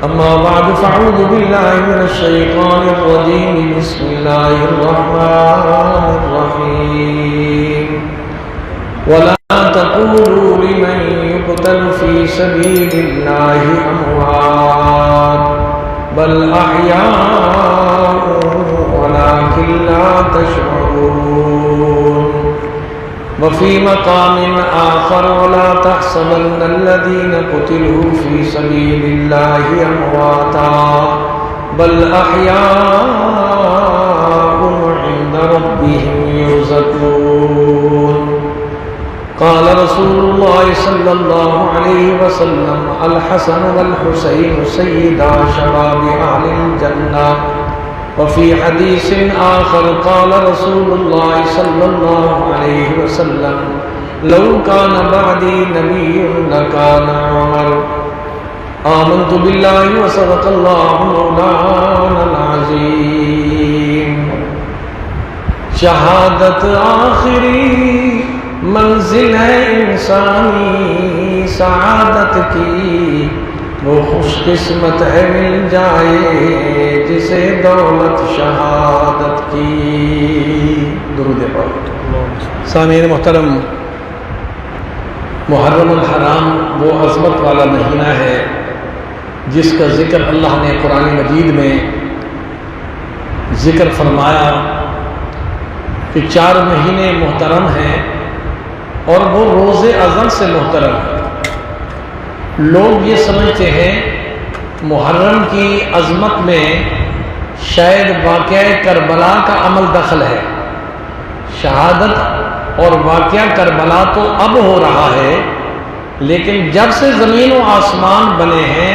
أما بعد فأعوذ بالله من الشيطان الرجيم بسم الله الرحمن الرحيم ولا تقولوا لمن يقتل في سبيل الله أموات بل أحياء ولكن لا تشعرون وفي مقام آخر ولا تحسبن الذين قتلوا في سبيل الله أمواتا بل أحياء عند ربهم يرزقون قال رسول الله صلى الله عليه وسلم الحسن والحسين سيدا شباب أهل الجنة وفي حديث آخر قال رسول الله صلى الله عليه وسلم لو كان بعدي نبي لكان عمر آمنت بالله وصدق الله مولانا العظيم شہادت آخری منزل ہے انسانی سعادت کی وہ خوش قسمت ہے مل جائے جسے دولت شہادت کی. درود پاک. سامعین محترم، محرم الحرام وہ عظمت والا مہینہ ہے جس کا ذکر اللہ نے قرآن مجید میں ذکر فرمایا کہ 4 مہینے محترم ہیں اور وہ روز اذن سے محترم ہے. لوگ یہ سمجھتے ہیں محرم کی عظمت میں شاید واقعہ کربلا کا عمل دخل ہے. شہادت اور واقعہ کربلا تو اب ہو رہا ہے، لیکن جب سے زمین و آسمان بنے ہیں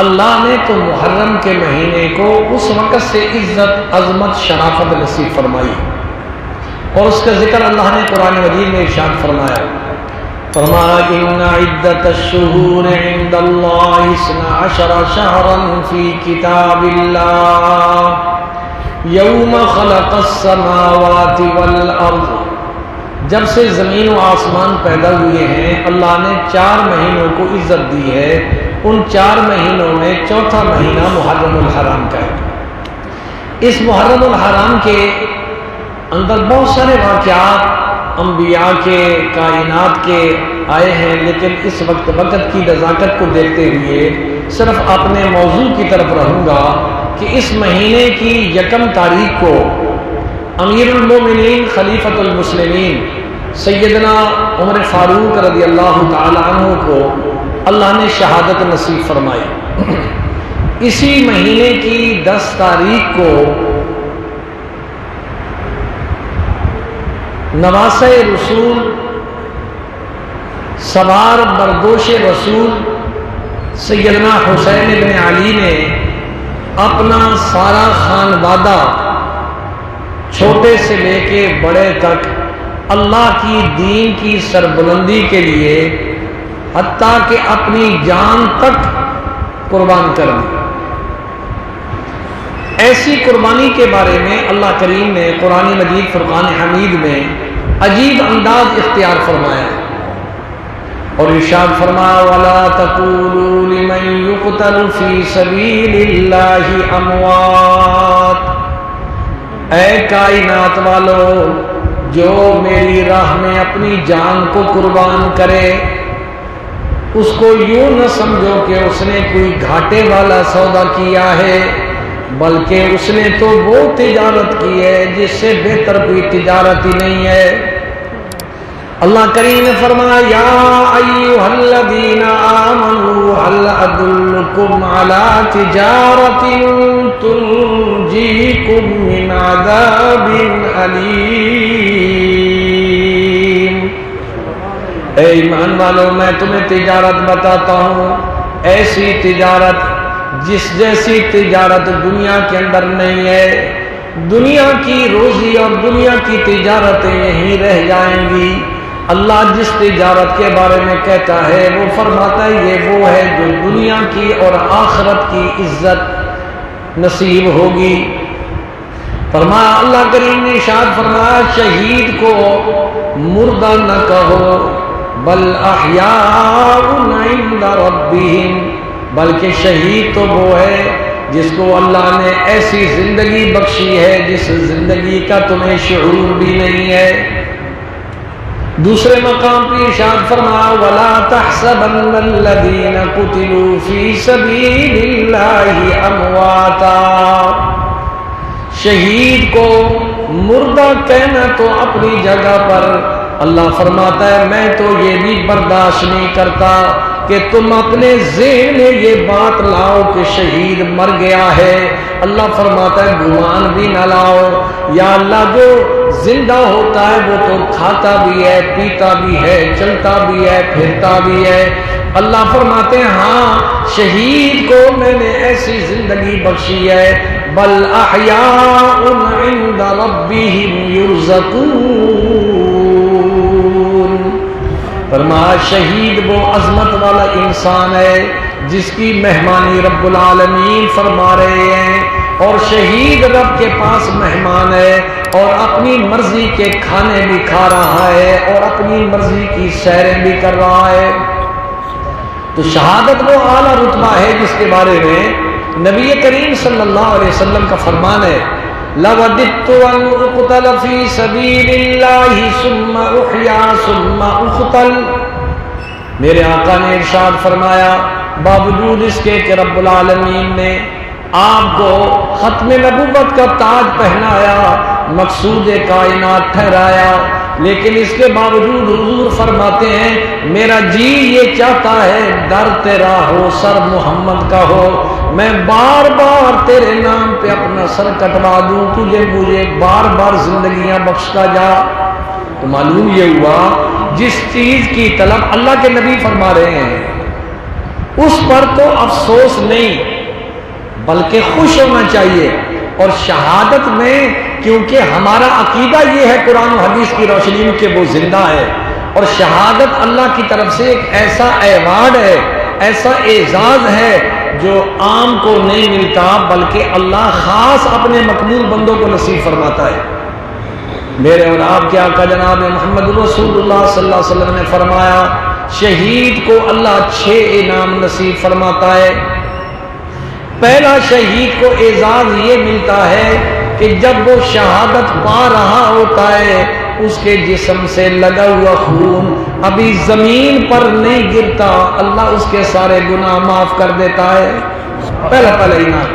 اللہ نے تو محرم کے مہینے کو اس وقت سے عزت، عظمت، شرافت نصیب فرمائی اور اس کا ذکر اللہ نے قرآن مجید میں ارشاد فرمایا. فرمایا ان عدت الشہور عند اللہ 12 شہرا فی کتاب اللہ یوم خلق السماوات والارض. جب سے زمین و آسمان پیدا ہوئے ہیں اللہ نے 4 مہینوں کو عزت دی ہے. ان 4 مہینوں میں چوتھا مہینہ محرم الحرام کا ہے. اس محرم الحرام کے اندر بہت سارے واقعات انبیاء کے، کائنات کے آئے ہیں، لیکن اس وقت کی نزاکت کو دیکھتے ہوئے صرف اپنے موضوع کی طرف رہوں گا کہ اس مہینے کی 1 تاریخ کو امیر المومنین خلیفۃ المسلمین سیدنا عمر فاروق رضی اللہ تعالی عنہ کو اللہ نے شہادت نصیب فرمائی. اسی مہینے کی 10 تاریخ کو نواسہ رسول، سوار بردوش رسول سیدنا حسین بن علی نے اپنا سارا خانوادہ چھوٹے سے لے کے بڑے تک اللہ کی دین کی سربلندی کے لیے حتیٰ کہ اپنی جان تک قربان کر دی. ایسی قربانی کے بارے میں اللہ کریم نے قرآن مجید فرقان حمید میں عجیب انداز اختیار فرمایا اور ارشاد فرمایا وَلَا تَقُولُوا لِمَن يُقْتَلُ فِي سَبِيلِ اللَّهِ أَمْوَاتٌ. اے کائنات والو، جو میری راہ میں اپنی جان کو قربان کرے اس کو یوں نہ سمجھو کہ اس نے کوئی گھاٹے والا سودا کیا ہے، بلکہ اس نے تو وہ تجارت کی ہے جس سے بہتر کوئی تجارت ہی نہیں ہے. اللہ کریم نے فرمایا یا ایھا الذین آمنوا هل ادلکم علی تجارۃ تنجیکم من عذاب علیم. اے ایمان والو، میں تمہیں تجارت بتاتا ہوں، ایسی تجارت جس جیسی تجارت دنیا کے اندر نہیں ہے. دنیا کی روزی اور دنیا کی تجارتیں یہیں رہ جائیں گی. اللہ جس تجارت کے بارے میں کہتا ہے وہ فرماتا ہے یہ وہ ہے جو دنیا کی اور آخرت کی عزت نصیب ہوگی. فرمایا اللہ کریم نے ارشاد فرمایا شہید کو مردہ نہ کہو بل احیاء عند ربہم، بلکہ شہید تو وہ ہے جس کو اللہ نے ایسی زندگی بخشی ہے جس زندگی کا تمہیں شعور بھی نہیں ہے۔ دوسرے مقام پہ ارشاد فرمایا وَلَا تَحْسَبَنَّ الَّذِينَ قُتِلُوا فِي سَبِيلِ اللَّهِ أَمْوَاتًا، شہید کو مردہ کہنا تو اپنی جگہ پر، اللہ فرماتا ہے میں تو یہ بھی برداشت نہیں کرتا کہ تم اپنے ذہن میں یہ بات لاؤ کہ شہید مر گیا ہے۔ اللہ فرماتا ہے گمان بھی نہ لاؤ، یا اللہ جو زندہ ہوتا ہے وہ تو کھاتا بھی ہے، پیتا بھی ہے، چلتا بھی ہے، پھرتا بھی ہے۔ اللہ فرماتے ہیں ہاں شہید کو میں نے ایسی زندگی بخشی ہے، بل احیاء عند ربهم یرزقون، فرمایا شہید وہ عظمت والا انسان ہے جس کی مہمانی رب العالمین فرما رہے ہیں، اور شہید رب کے پاس مہمان ہے اور اپنی مرضی کے کھانے بھی کھا رہا ہے اور اپنی مرضی کی سیریں بھی کر رہا ہے۔ تو شہادت وہ اعلیٰ رتبہ ہے جس کے بارے میں نبی کریم صلی اللہ علیہ وسلم کا فرمان ہے لَوَدِدْتُ أَنْ أُقْتَلَ فِي سَبِيلِ اللَّهِ ثُمَّ أُحْيَا ثُمَّ أُقْتَلْ، میرے آقا نے ارشاد فرمایا باوجود اس کے کہ رب العالمین نے آپ کو ختم نبوت کا تاج پہنایا، مقصود کائنات ٹھہرایا، لیکن اس کے باوجود حضور فرماتے ہیں میرا جی یہ چاہتا ہے در تیرا ہو سر محمد کا ہو، میں بار بار تیرے نام پہ اپنا سر کٹوا دوں، تجھے مجھے بار بار زندگیاں بخشتا جا۔ تو معلوم یہ ہوا جس چیز کی طلب اللہ کے نبی فرما رہے ہیں اس پر تو افسوس نہیں بلکہ خوش ہونا چاہیے، اور شہادت میں کیونکہ ہمارا عقیدہ یہ ہے قرآن و حدیث کی روشنی میں کہ وہ زندہ ہے، اور شہادت اللہ کی طرف سے ایک ایسا ایوارڈ ہے، ایسا اعزاز ہے جو عام کو نہیں ملتا بلکہ اللہ خاص اپنے مقبول بندوں کو نصیب فرماتا ہے۔ میرے اور آپ کے آقا جناب محمد رسول اللہ صلی اللہ علیہ وسلم نے فرمایا شہید کو اللہ 6 انعام نصیب فرماتا ہے۔ پہلا شہید کو اعزاز یہ ملتا ہے کہ جب وہ شہادت پا رہا ہوتا ہے اس کے جسم سے لگا ہوا خون ابھی زمین پر نہیں گرتا، اللہ اس کے سارے گناہ معاف کر دیتا ہے، پہلا انعام۔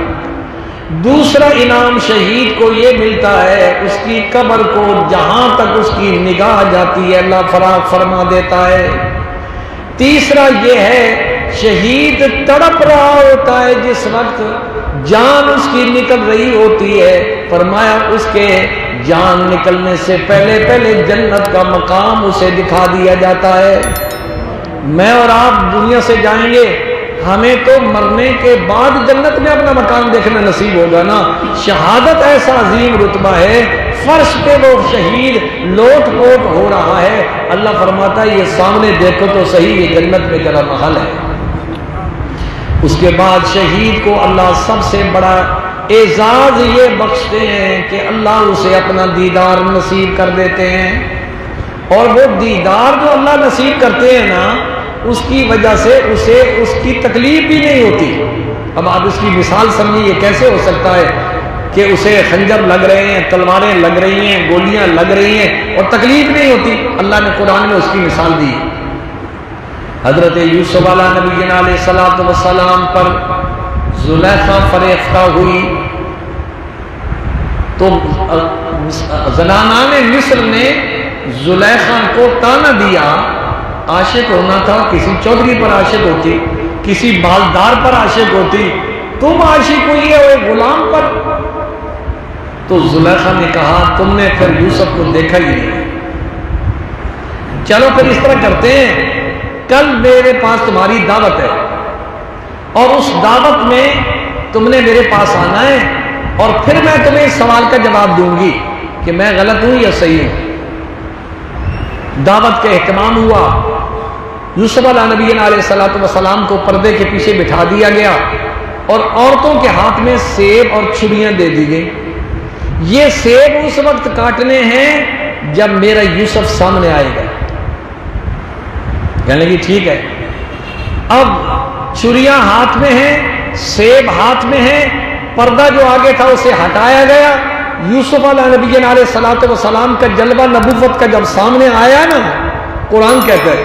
دوسرا انعام شہید کو یہ ملتا ہے اس کی قبر کو جہاں تک اس کی نگاہ جاتی ہے اللہ فراغ فرما دیتا ہے۔ تیسرا یہ ہے شہید تڑپ رہا ہوتا ہے جس وقت جان اس کی نکل رہی ہوتی ہے، فرمایا اس کے جان نکلنے سے پہلے جنت کا مقام اسے دکھا دیا جاتا ہے۔ میں اور آپ دنیا سے جائیں گے، ہمیں تو مرنے کے بعد جنت میں اپنا مکان دیکھنا نصیب ہوگا نا۔ شہادت ایسا عظیم رتبہ ہے، فرش پہ وہ شہید لوٹ پوٹ ہو رہا ہے، اللہ فرماتا ہے یہ سامنے دیکھو تو صحیح یہ جنت میں تیرا محل ہے۔ اس کے بعد شہید کو اللہ سب سے بڑا اعزاز یہ بخشتے ہیں کہ اللہ اسے اپنا دیدار نصیب کر دیتے ہیں، اور وہ دیدار جو اللہ نصیب کرتے ہیں نا اس کی وجہ سے اسے اس کی تکلیف بھی نہیں ہوتی۔ اب آپ اس کی مثال سمجھیں یہ کیسے ہو سکتا ہے کہ اسے خنجر لگ رہے ہیں، تلواریں لگ رہی ہیں، گولیاں لگ رہی ہیں اور تکلیف نہیں ہوتی۔ اللہ نے قرآن میں اس کی مثال دی۔ حضرت یوسف علیہ نبی علیہ الصلوۃ والسلام پر زلیخا فریفتہ ہوئی تو زنانان مصر نے زلیخا کو تانا دیا، عاشق ہونا تھا کسی چودھری پر عاشق ہوتی، کسی بالدار پر عاشق ہوتی، تم عاشق ہوئی ہے غلام پر۔ تو زلیخا نے کہا تم نے پھر یوسف کو دیکھا ہی نہیں، چلو پھر اس طرح کرتے ہیں کل میرے پاس تمہاری دعوت ہے اور اس دعوت میں تم نے میرے پاس آنا ہے اور پھر میں تمہیں اس سوال کا جواب دوں گی کہ میں غلط ہوں یا صحیح ہوں۔ دعوت کا اہتمام ہوا، یوسف علیہ نبی علیہ الصلوۃ والسلام کو پردے کے پیچھے بٹھا دیا گیا اور عورتوں کے ہاتھ میں سیب اور چھریاں دے دی گئی۔ یہ سیب اس وقت کاٹنے ہیں جب میرا یوسف سامنے آئے گا، یعنی کہ ٹھیک ہے اب چڑیاں ہاتھ میں ہیں، سیب ہاتھ میں ہے، پردہ جو آگے تھا اسے ہٹایا گیا. یوسف علیہ نبی علیہ الصلوۃ والسلام کا جلوہ نبوت کا جب سامنے آیا نا، قرآن کہتا ہے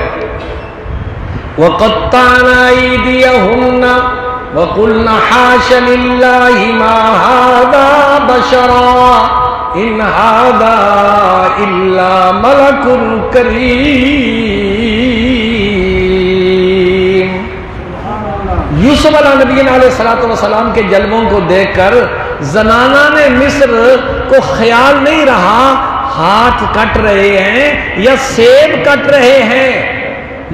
وَقَطَّعْنَا أَيْدِيَهُنَّ وَقُلْنَا حَاشَ لِلَّهِ مَا هَذَا بَشَرًا إِنْ هَذَا إِلَّا مَلَكٌ كَرِيمٌ. یوسف علیہ نبی علیہ السلام کے جلووں کو دیکھ کر زنانہ نے مصر کو خیال نہیں رہا ہاتھ کٹ رہے ہیں یا سیب کٹ رہے ہیں.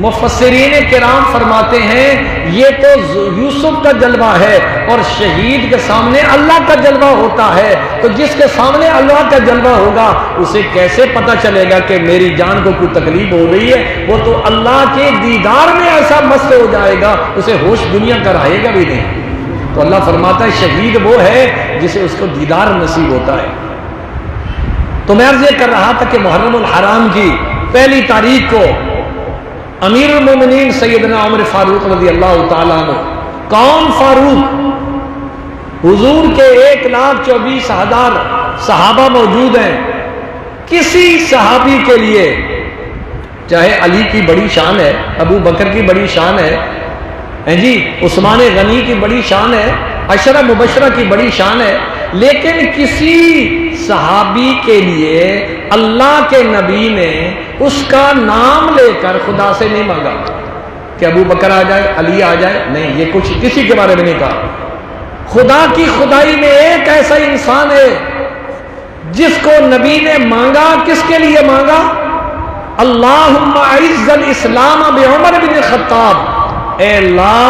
مفسرین کرام فرماتے ہیں یہ تو یوسف کا جلوہ ہے اور شہید کے سامنے اللہ کا جلوہ ہوتا ہے. تو جس کے سامنے اللہ کا جلوہ ہوگا اسے کیسے پتہ چلے گا کہ میری جان کو کوئی تکلیف ہو رہی ہے؟ وہ تو اللہ کے دیدار میں ایسا مست ہو جائے گا اسے ہوش دنیا کا رہے گا بھی نہیں. تو اللہ فرماتا ہے شہید وہ ہے جسے اس کو دیدار نصیب ہوتا ہے. تو میں عرض یہ کر رہا تھا کہ محرم الحرام کی پہلی تاریخ کو امیر المومنین سیدنا عمر فاروق رضی اللہ تعالیٰ عنہ. کون فاروق؟ حضور کے 1,24,000 صحابہ موجود ہیں. کسی صحابی کے لیے چاہے علی کی بڑی شان ہے، ابو بکر کی بڑی شان ہے جی، عثمان غنی کی بڑی شان ہے، عشرہ مبشرہ کی بڑی شان ہے، لیکن کسی صحابی کے لیے اللہ کے نبی نے اس کا نام لے کر خدا سے نہیں مانگا کہ ابو بکر آ جائے، علی آ جائے. نہیں، یہ کچھ کسی کے بارے میں نہیں کہا. خدا کی خدائی میں ایک ایسا انسان ہے جس کو نبی نے مانگا. کس کے لیے مانگا؟ اللہم اعز الاسلام بعمر بن الخطاب. اے اللہ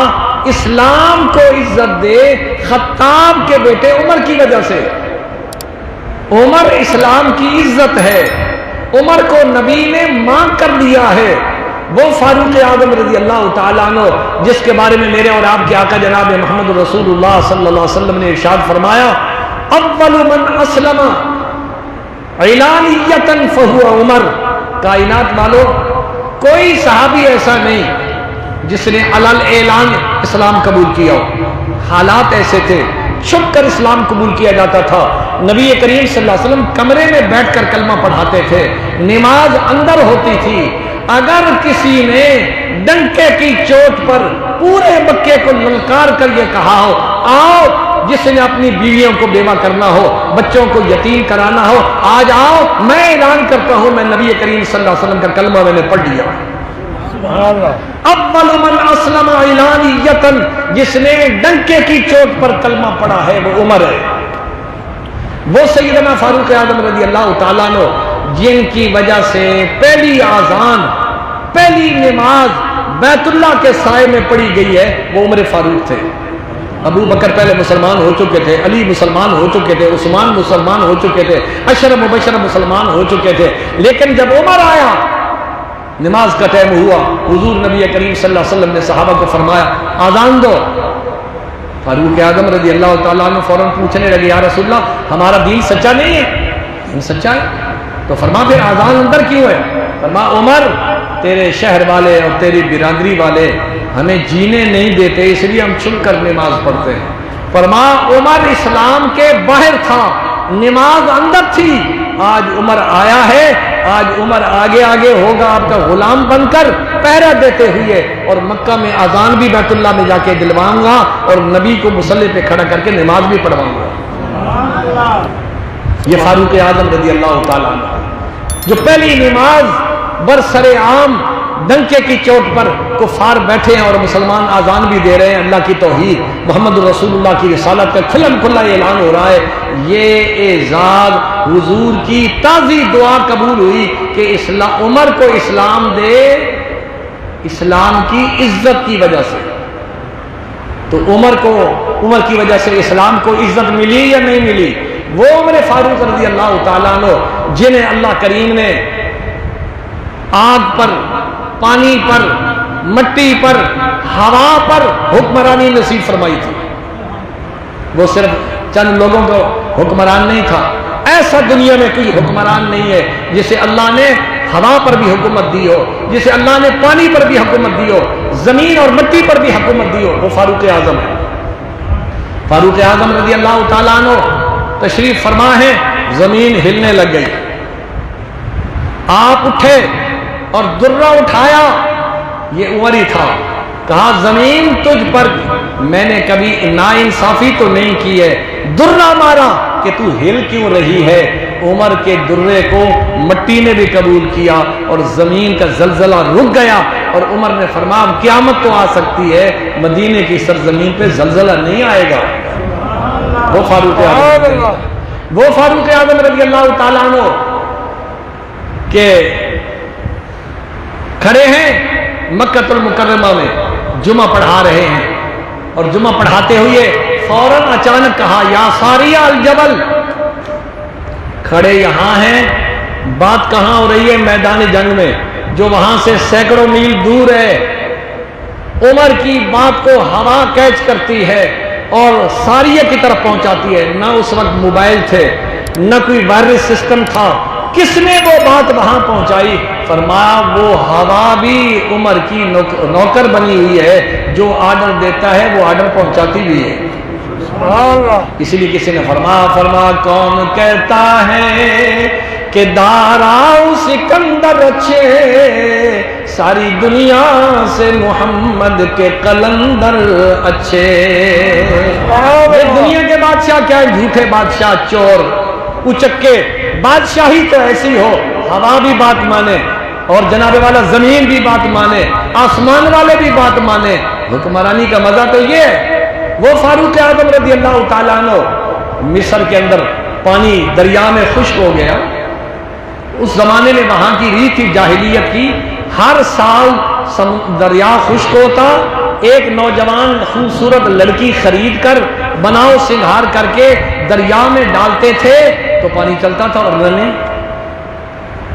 اسلام کو عزت دے خطاب کے بیٹے عمر کی وجہ سے. عمر اسلام کی عزت ہے، عمر کو نبی نے مانگ کر دیا ہے. وہ فاروق اعظم رضی اللہ تعالیٰ عنہ جس کے بارے میں میرے اور آپ کے آقا جناب محمد رسول اللہ صلی اللہ علیہ وسلم نے ارشاد فرمایا اول من اسلم علانیۃ فہو عمر. کائنات والو کوئی صحابی ایسا نہیں جس نے علل اعلان اسلام قبول کیا ہو. حالات ایسے تھے، چھپ کر اسلام قبول کیا جاتا تھا. نبی کریم صلی اللہ علیہ وسلم کمرے میں بیٹھ کر کلمہ پڑھاتے تھے، نماز اندر ہوتی تھی. اگر کسی نے ڈنکے کی چوٹ پر پورے مکے کو للکار کر یہ کہا ہو آؤ، جس نے اپنی بیویوں کو بیوہ کرنا ہو، بچوں کو یتیم کرانا ہو، آج آؤ، میں اعلان کرتا ہوں میں نبی کریم صلی اللہ علیہ وسلم کا کلمہ میں نے پڑھ لیا. اول من اسلم علانیۃ، جس نے ڈنکے کی چوٹ پر کلمہ پڑھا ہے وہ عمر ہے. وہ سیدنا فاروق اعظم رضی اللہ تعالیٰ عنہ جن کی وجہ سے پہلی آذان، پہلی نماز بیت اللہ کے سائے میں پڑھی گئی ہے، وہ عمر فاروق تھے. ابو بکر پہلے مسلمان ہو چکے تھے، علی مسلمان ہو چکے تھے، عثمان مسلمان ہو چکے تھے، عشرہ مبشرہ مسلمان ہو چکے تھے. لیکن جب عمر آیا، نماز کا ٹائم ہوا، حضور نبی کریم صلی اللہ علیہ وسلم نے صحابہ کو فرمایا آذان دو. فاروق اعظم رضی اللہ تعالیٰ عنہ فوراً پوچھنے لگے یا رسول اللہ ہمارا دین سچا نہیں ہے؟ دین سچا ہے. تو فرما پھر آذان اندر کیوں ہے؟ فرما عمر تیرے شہر والے اور تیری برادری والے ہمیں جینے نہیں دیتے اس لیے ہم چھپ کر نماز پڑھتے ہیں. فرما عمر اسلام کے باہر تھا، نماز اندر تھی. آج عمر آیا ہے، آج عمر آگے آگے ہوگا آپ کا غلام بن کر پہرا دیتے ہوئے، اور مکہ میں اذان بھی بیت اللہ میں جا کے دلواؤں گا اور نبی کو مصلی پہ کھڑا کر کے نماز بھی پڑھواؤں گا. یہ فاروق اعظم رضی اللہ تعالیٰ عنہ جو پہلی نماز برسر عام ڈنکے کی چوٹ پر کفار بیٹھے ہیں اور مسلمان آذان بھی دے رہے ہیں، اللہ کی توحید محمد رسول اللہ کی رسالت کا کھلم کھلا اعلان ہو رہا ہے. یہ اعزاز حضور کی تازی دعا قبول ہوئی کہ عمر کو اسلام دے اسلام کی عزت کی وجہ سے. تو عمر کی وجہ سے اسلام کو عزت ملی یا نہیں ملی؟ وہ عمر فاروق رضی اللہ تعالیٰ عنہ جنہیں اللہ کریم نے آگ پر، پانی پر، مٹی پر، ہوا پر حکمرانی نصیب فرمائی تھی. وہ صرف چند لوگوں کو حکمران نہیں تھا. ایسا دنیا میں کوئی حکمران نہیں ہے جسے اللہ نے ہوا پر بھی حکومت دی ہو، جسے اللہ نے پانی پر بھی حکومت دی ہو، زمین اور مٹی پر بھی حکومت دی ہو، وہ فاروق اعظم ہے۔ فاروق اعظم رضی اللہ تعالیٰ عنہ تشریف فرما ہے، زمین ہلنے لگ گئی، آپ اٹھے اور درہ اٹھایا، یہ عمر ہی تھا، کہا زمین تجھ پر میں نے کبھی ناانصافی تو نہیں کی ہے، درہ مارا کہ تو ہل کیوں رہی ہے۔ عمر کے درے کو مٹی نے بھی قبول کیا اور زمین کا زلزلہ رک گیا، اور عمر نے فرمایا قیامت تو آ سکتی ہے، مدینے کی سرزمین پہ زلزلہ نہیں آئے گا۔ وہ فاروق اعظم رضی اللہ تعالیٰ عنہ کہ کھڑے ہیں مکہ المکرمہ میں، جمعہ پڑھا رہے ہیں، اور جمعہ پڑھاتے ہوئے فوراً اچانک کہا یا ساریہ الجبل، کھڑے یہاں ہیں، بات کہاں ہو رہی ہے؟ میدان جنگ میں، جو وہاں سے سینکڑوں میل دور ہے۔ عمر کی بات کو ہوا کیچ کرتی ہے اور ساریہ کی طرف پہنچاتی ہے۔ نہ اس وقت موبائل تھے، نہ کوئی وائرس سسٹم تھا، کس نے وہ بات وہاں پہنچائی؟ فرمایا وہ ہوا بھی عمر کی نوکر بنی ہوئی ہے، جو آرڈر دیتا ہے وہ آرڈر پہنچاتی بھی ہے۔ اسی لیے کسی نے فرمایا کون کہتا ہے کہ داراؤ سکندر اچھے، ساری دنیا سے محمد کے قلندر اچھے۔ دنیا کے بادشاہ کیا ہے؟ جھوٹے بادشاہ، چور، اچکے۔ بادشاہی تو ایسی ہو، ہوا بھی بات مانے، اور جناب والا زمین بھی بات مانے، آسمان والے بھی بات مانے۔ حکمرانی کا مزہ تو یہ ہے۔ وہ فاروق اعظم رضی اللہ تعالیٰ عنہ، مصر کے اندر پانی دریا میں خشک ہو گیا۔ اس زمانے میں وہاں کی ریت تھی جاہلیت کی، ہر سال دریا خشک ہوتا، ایک نوجوان خوبصورت لڑکی خرید کر بناؤ سنگھار کر کے دریا میں ڈالتے تھے تو پانی چلتا تھا۔ اور رنے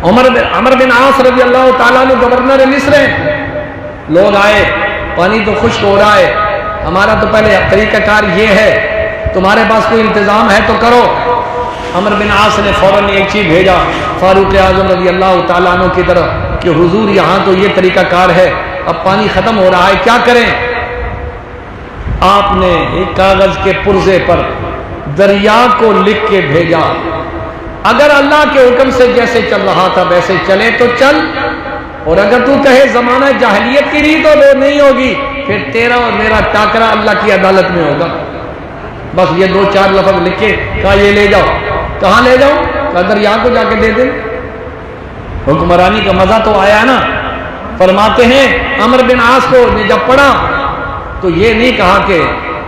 عمر بن عاص رضی اللہ تعالیٰ نے گورنر مصر ہیں، لوگ آئے، پانی تو خشک ہو رہا ہے، ہمارا تو پہلے طریقہ کار یہ ہے، تمہارے پاس کوئی انتظام ہے تو کرو۔ عمر بن عاص نے فوراً ایک چیز بھیجا فاروق اعظم رضی اللہ تعالیٰ عنہ کی طرف کہ حضور یہاں تو یہ طریقہ کار ہے، اب پانی ختم ہو رہا ہے، کیا کریں؟ آپ نے ایک کاغذ کے پرزے پر دریا کو لکھ کے بھیجا، اگر اللہ کے حکم سے جیسے چل رہا تھا ویسے چلے تو چل، اور اگر تو کہے زمانہ جاہلیت کی ریت وہ نہیں ہوگی، پھر تیرا اور میرا ٹاکرا اللہ کی عدالت میں ہوگا۔ بس یہ 2-4 لفظ لکھ کے کہا یہ لے جاؤ۔ کہاں لے جاؤ؟ کہا دریا کو جا کے دے دیں۔ حکمرانی کا مزہ تو آیا نا۔ فرماتے ہیں عمر بن عاص کو نے جب پڑھا تو یہ نہیں کہا کہ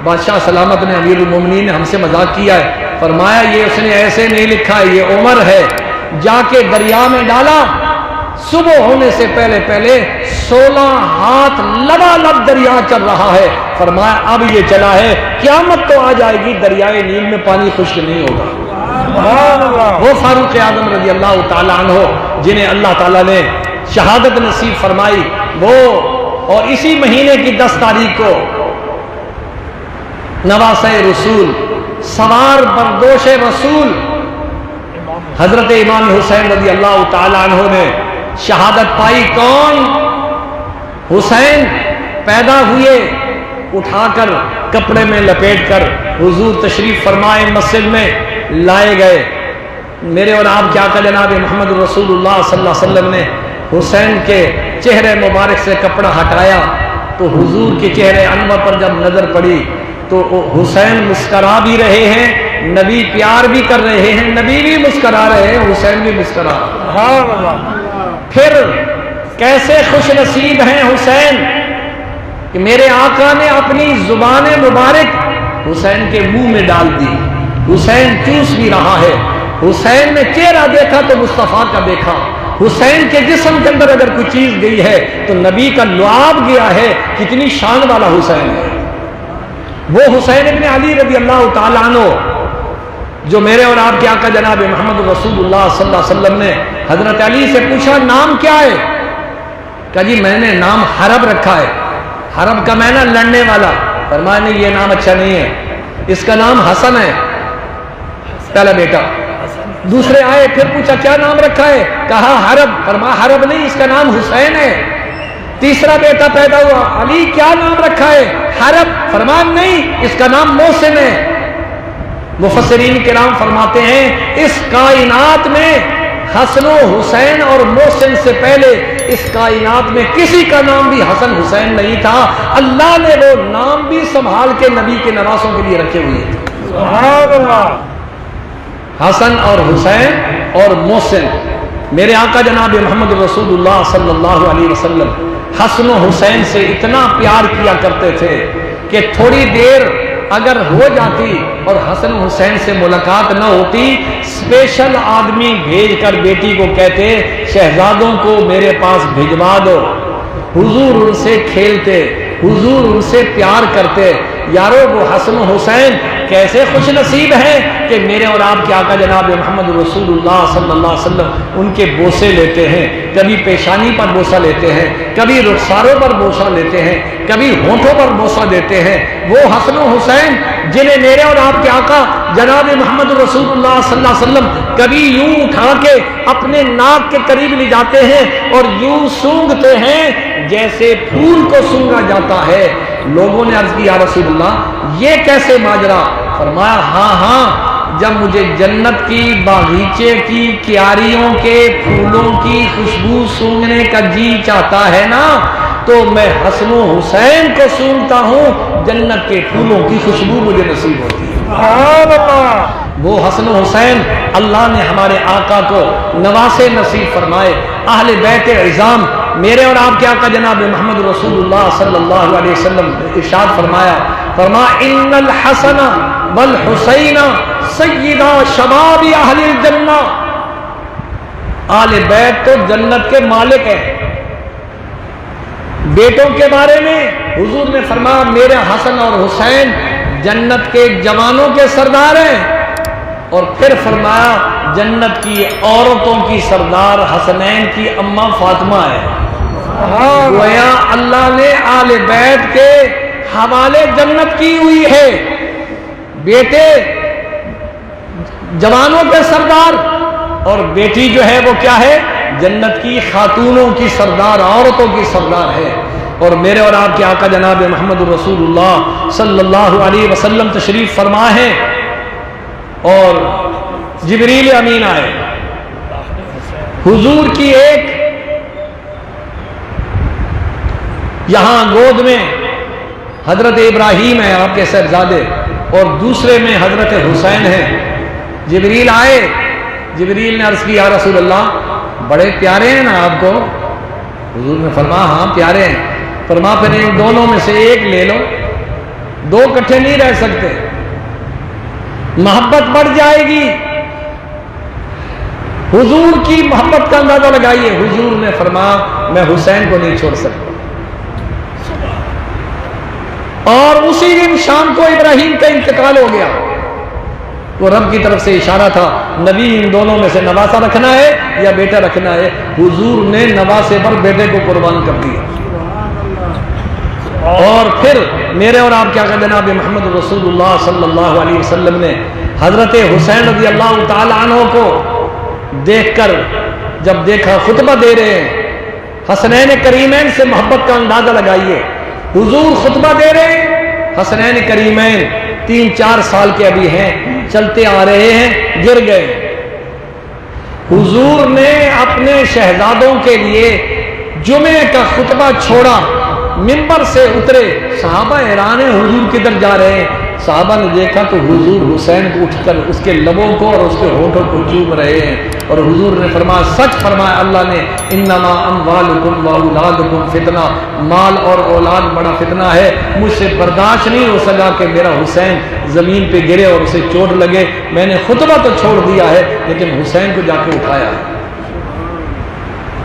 بادشاہ سلامت نے، امیر المومنین نے ہم سے مذاق کیا ہے، فرمایا یہ اس نے ایسے نہیں لکھا، یہ عمر ہے، جا کے دریا میں ڈالا، صبح ہونے سے پہلے 16 ہاتھ لبالب دریا چل رہا ہے۔ فرمایا اب یہ چلا ہے، قیامت تو آ جائے گی، دریائے نیل میں پانی خشک نہیں ہوگا۔ وہ فاروق اعظم رضی اللہ تعالیٰ عنہ جنہیں اللہ تعالیٰ نے شہادت نصیب فرمائی، وہ اور اسی مہینے کی 10 تاریخ کو نواسہ رسول، سوار بردوش رسول حضرت امام حسین رضی اللہ تعالیٰ عنہ نے شہادت پائی۔ کون؟ حسین پیدا ہوئے، اٹھا کر کپڑے میں لپیٹ کر حضور تشریف فرمائے مسجد میں لائے گئے۔ میرے اور آپ کیا کہ جناب محمد رسول اللہ صلی اللہ علیہ وسلم نے حسین کے چہرے مبارک سے کپڑا ہٹایا تو حضور کے چہرے انور پر جب نظر پڑی تو حسین مسکرا بھی رہے ہیں، نبی پیار بھی کر رہے ہیں، نبی بھی مسکرا رہے ہیں، حسین بھی مسکرا۔ پھر کیسے خوش نصیب ہیں حسین کہ میرے آقا نے اپنی زبان مبارک حسین کے منہ میں ڈال دی، حسین چوس بھی رہا ہے۔ حسین نے چہرہ دیکھا تو مصطفیٰ کا دیکھا، حسین کے جسم کے اندر اگر کوئی چیز گئی ہے تو نبی کا لعاب گیا ہے، کتنی شان والا حسین ہے۔ وہ حسین ابن علی رضی اللہ تعالیٰ عنہ جو میرے اور آپ کے آقا جناب محمد رسول اللہ صلی اللہ علیہ وسلم نے حضرت علی سے پوچھا نام کیا ہے؟ کہا جی میں نے نام حرب رکھا ہے۔ حرب کا معنی لڑنے والا۔ فرمایا نہیں یہ نام اچھا نہیں ہے، اس کا نام حسن ہے، پہلا بیٹا۔ دوسرے آئے پھر پوچھا کیا نام رکھا ہے؟ کہا حرب. فرمایا حرب نہیں، اس کا نام حسین ہے. تیسرا بیٹا پیدا ہوا، علی کیا نام رکھا ہے؟ حرب. فرمایا نہیں، اس کا نام محسن ہے. مفسرین کرام فرماتے ہیں اس کائنات میں حسن و حسین اور محسن سے پہلے اس کائنات میں کسی کا نام بھی حسن حسین نہیں تھا. اللہ نے وہ نام بھی سنبھال کے نبی کے نواسوں کے لیے رکھے ہوئے تھے. سبحان اللہ. حسن اور حسین اور محسن. میرے آقا جناب محمد رسول اللہ صلی اللہ علیہ وسلم حسن و حسین سے اتنا پیار کیا کرتے تھے کہ تھوڑی دیر اگر ہو جاتی اور حسن حسین سے ملاقات نہ ہوتی، اسپیشل آدمی بھیج کر بیٹی کو کہتے شہزادوں کو میرے پاس بھجوا دو، حضور ان سے کھیلتے، حضور ان سے پیار کرتے. یارو وہ حسن و حسین کیسے خوش نصیب ہیں کہ میرے اور آپ کے آقا جناب محمد رسول اللہ صلی اللہ علیہ وسلم ان کے بوسے لیتے ہیں. کبھی پیشانی پر بوسہ لیتے ہیں، کبھی رخساروں پر بوسہ لیتے ہیں، کبھی ہونٹوں پر بوسہ دیتے ہیں. وہ حسن و حسین جنہیں میرے اور آپ کے آقا جناب محمد رسول اللہ صلی اللہ علیہ وسلم کبھی یوں اٹھا کے اپنے ناک کے قریب لے جاتے ہیں اور یوں سونگھتے ہیں جیسے پھول کو سونگھا جاتا ہے. لوگوں نے عرض کی یا رسول اللہ یہ کیسے ماجرا؟ فرمایا ہاں جب مجھے جنت کی باغیچے کی کیاریوں کے پھولوں کی خوشبو سونگھنے کا جی چاہتا ہے نا تو میں حسن و حسین کو سونگھتا ہوں، جنت کے پھولوں کی خوشبو مجھے نصیب ہوتی ہے. سبحان اللہ. وہ حسن و حسین اللہ نے ہمارے آقا کو نواسے نصیب فرمائے. اہل بیت عظام میرے اور آپ کے آقا جناب محمد رسول اللہ صلی اللہ علیہ وسلم ارشاد فرمایا ان الحسن والحسین سیدا شباب اہل الجنہ. اہل بیت تو جنت کے مالک ہیں. بیٹوں کے بارے میں حضور نے فرمایا میرے حسن اور حسین جنت کے جوانوں کے سردار ہیں. اور پھر فرمایا جنت کی عورتوں کی سردار حسنین کی اماں فاطمہ ہے. گویا اللہ نے آل بیت کے حوالے جنت کی ہوئی ہے. بیٹے جوانوں کے سردار اور بیٹی جو ہے وہ کیا ہے؟ جنت کی خاتونوں کی سردار، عورتوں کی سردار ہے. اور میرے اور آپ کے آقا جناب محمد رسول اللہ صلی اللہ علیہ وسلم تشریف فرما ہے اور جبریل امین آئے. حضور کی ایک یہاں گود میں حضرت ابراہیم ہے آپ کے صاحبزادے اور دوسرے میں حضرت حسین ہے. جبریل آئے. جبریل نے عرض کی یا رسول اللہ بڑے پیارے ہیں نا آپ کو؟ حضور نے فرمایا ہاں پیارے ہیں. فرمایا پھر ان دونوں میں سے ایک لے لو، دو اکٹھے نہیں رہ سکتے، محبت بڑھ جائے گی. حضور کی محبت کا اندازہ لگائیے. حضور نے فرمایا میں حسین کو نہیں چھوڑ سکتا. اور اسی دن شام کو ابراہیم کا انتقال ہو گیا. وہ رب کی طرف سے اشارہ تھا نبی ان دونوں میں سے نواسا رکھنا ہے یا بیٹا رکھنا ہے. حضور نے نواسے پر بیٹے کو قربان کر دیا. اور پھر میرے اور آپ کیا کہ جناب محمد رسول اللہ صلی اللہ علیہ وسلم نے حضرت حسین رضی اللہ تعالی عنہ کو دیکھ کر جب دیکھا خطبہ دے رہے ہیں، حسنین کریمین سے محبت کا اندازہ لگائیے. حضور خطبہ دے رہے ہیں، حسنین کریمین 3-4 سال کے ابھی ہیں، چلتے آ رہے ہیں، گر گئے. حضور نے اپنے شہزادوں کے لیے جمعے کا خطبہ چھوڑا، منبر سے اترے. صحابہ حیران ہیں حضور کدھر جا رہے ہیں. صحابہ نے دیکھا تو حضور حسین کو اٹھ کر اس کے لبوں کو اور اس کے ہونٹوں کو چوم رہے ہیں. اور حضور نے فرمایا سچ فرمایا اللہ نے انما اموالکم واولادکم فتنہ، مال اور اولاد بڑا فتنہ ہے. مجھ سے برداشت نہیں ہو سکا کہ میرا حسین زمین پہ گرے اور اسے چوٹ لگے. میں نے خطبہ تو چھوڑ دیا ہے لیکن حسین کو جا کے اٹھایا.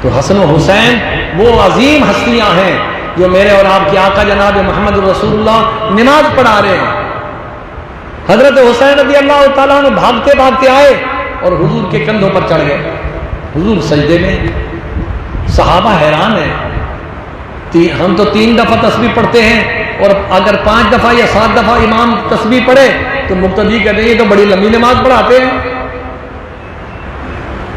تو حسن و حسین وہ عظیم ہستیاں ہیں جو میرے اور آپ کے آقا جناب محمد رسول اللہ نماز پڑھا رہے ہیں. حضرت حسین رضی اللہ تعالیٰ عنہ بھاگتے بھاگتے آئے اور حضور کے کندھوں پر چڑھ گئے. حضور سجدے میں. صحابہ حیران ہیں. ہم تو 3 دفعہ تسبیح پڑھتے ہیں اور اگر 5 دفعہ یا 7 دفعہ امام تسبیح پڑھے تو مقتدی کہتے ہیں یہ تو بڑی لمبی نماز پڑھاتے ہیں.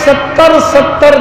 70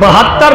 72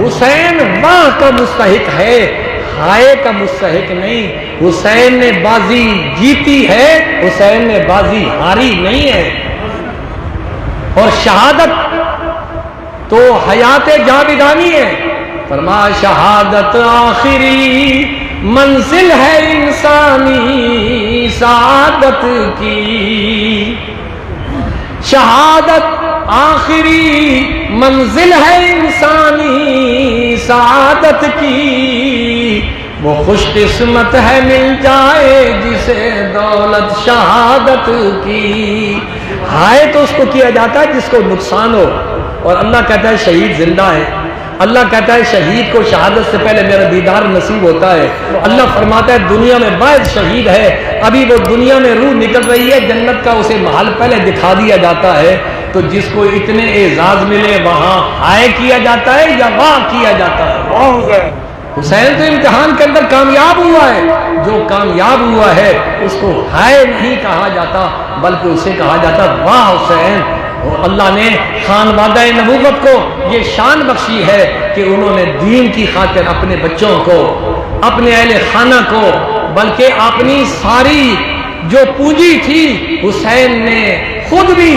حسین واہ کا مستحق ہے، ہائے کا مستحق نہیں۔ حسین نے بازی جیتی ہے، حسین نے بازی ہاری نہیں ہے۔ اور شہادت تو حیات جاویدانی ہے۔ فرمایا شہادت آخری منزل ہے انسانی سعادت کی، شہادت آخری منزل ہے انسانی سعادت کی، وہ خوش قسمت ہے مل جائے جسے دولت شہادت کی۔ ہائے تو اس کو کیا جاتا ہے جس کو نقصان ہو، اور اللہ کہتا ہے شہید زندہ ہے۔ اللہ کہتا ہے شہید کو شہادت سے پہلے میرا دیدار نصیب ہوتا ہے۔ اللہ فرماتا ہے دنیا میں بعد شہید ہے، ابھی وہ دنیا میں روح نکل رہی ہے، جنت کا اسے محل پہلے دکھا دیا جاتا ہے۔ تو جس کو اتنے اعزاز ملے وہاں ہائے کیا جاتا ہے یا واہ کیا جاتا ہے؟ حسین تو امتحان کے اندر کامیاب ہوا ہے، جو کامیاب ہوا ہے اس کو ہائے نہیں کہا جاتا بلکہ اسے کہا جاتا واہ حسین۔ اور اللہ نے خانوادہ نبوت کو یہ شان بخشی ہے کہ انہوں نے دین کی خاطر اپنے بچوں کو، اپنے اہل خانہ کو، بلکہ اپنی ساری جو پونجی تھی حسین نے خود بھی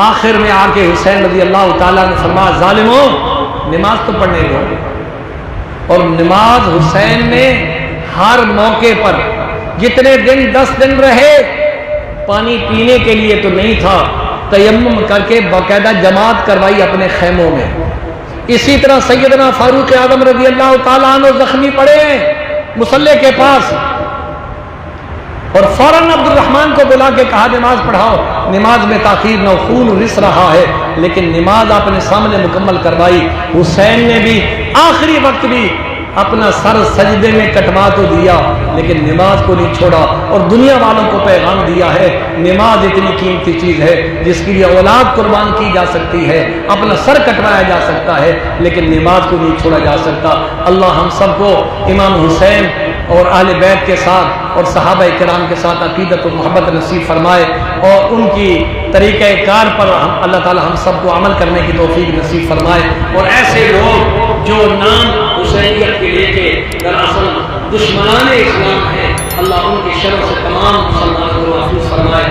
آخر میں آ کے حسین رضی اللہ تعالیٰ نے فرمایا ظالموں نماز تو پڑھنے دو۔ اور نماز حسین نے ہر موقع پر جتنے دن 10 دن رہے، پانی پینے کے لیے تو نہیں تھا، تیمم کر کے باقاعدہ جماعت کروائی اپنے خیموں میں۔ اسی طرح سیدنا فاروق اعظم رضی اللہ تعالیٰ عنہ زخمی پڑے مصلی کے پاس، اور فوراً عبد الرحمن کو بلا کے کہا نماز پڑھاؤ۔ نماز میں تاخیر نہ، خون رس رہا ہے، لیکن نماز آپ نے سامنے مکمل کروائی۔ حسین نے بھی آخری وقت بھی اپنا سر سجدے میں کٹوا تو دیا لیکن نماز کو نہیں چھوڑا، اور دنیا والوں کو پیغام دیا ہے نماز اتنی قیمتی چیز ہے جس کے لیے اولاد قربان کی جا سکتی ہے، اپنا سر کٹوایا جا سکتا ہے، لیکن نماز کو نہیں چھوڑا جا سکتا۔ اللہ ہم سب کو امام حسین اور اہل بیت کے ساتھ اور صحابہ کرام کے ساتھ عقیدت و محبت نصیب فرمائے، اور ان کی طریقہ کار پر اللہ تعالی ہم سب کو عمل کرنے کی توفیق نصیب فرمائے، اور ایسے لوگ جو نام حسینیت کے لے کے دراصل دشمنان اسلام ہیں، اللہ ان کی شر سے تمام مسلمانوں کو محفوظ فرمائے۔